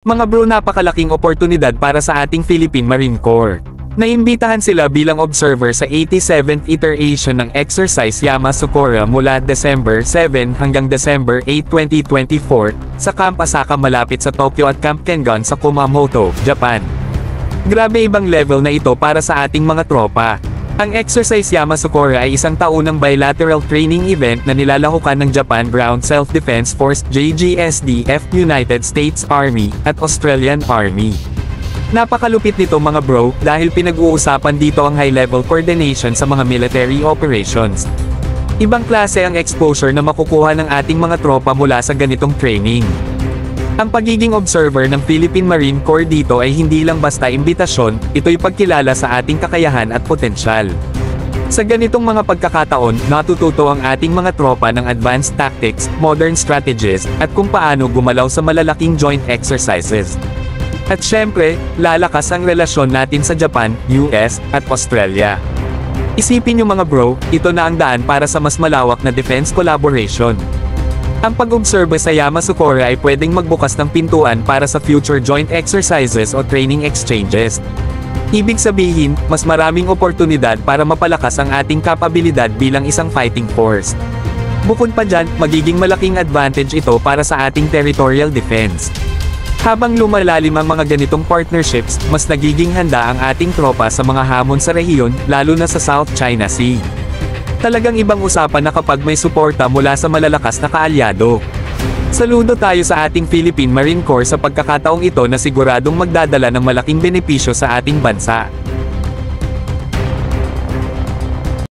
Mga bro, napakalaking oportunidad para sa ating Philippine Marine Corps. Naimbitahan sila bilang observer sa 87th iteration ng exercise Yama Socorro mula December 7 hanggang December 8, 2024, sa Camp Asaka malapit sa Tokyo at Camp Kengan sa Kumamoto, Japan. Grabe, ibang level na ito para sa ating mga tropa. Ang exercise Yama Socorro ay isang taunang bilateral training event na nilalahukan ng Japan Ground Self-Defense Force JGSDF, United States Army, at Australian Army. Napakalupit nito mga bro, dahil pinag-uusapan dito ang high-level coordination sa mga military operations. Ibang klase ang exposure na makukuha ng ating mga tropa mula sa ganitong training. Ang pagiging observer ng Philippine Marine Corps dito ay hindi lang basta imbitasyon, ito'y pagkilala sa ating kakayahan at potensyal. Sa ganitong mga pagkakataon, natututo ang ating mga tropa ng advanced tactics, modern strategies, at kung paano gumalaw sa malalaking joint exercises. At syempre, lalakas ang relasyon natin sa Japan, US, at Australia. Isipin nyo mga bro, ito na ang daan para sa mas malawak na defense collaboration. Ang pag-observe sa Yama Socorro ay pwedeng magbukas ng pintuan para sa future joint exercises o training exchanges. Ibig sabihin, mas maraming oportunidad para mapalakas ang ating kapabilidad bilang isang fighting force. Bukod pa dyan, magiging malaking advantage ito para sa ating territorial defense. Habang lumalalim ang mga ganitong partnerships, mas nagiging handa ang ating tropa sa mga hamon sa rehiyon, lalo na sa South China Sea. Talagang ibang usapan na kapag may suporta mula sa malalakas na kaalyado. Saludo tayo sa ating Philippine Marine Corps sa pagkakataong ito na siguradong magdadala ng malaking benepisyo sa ating bansa.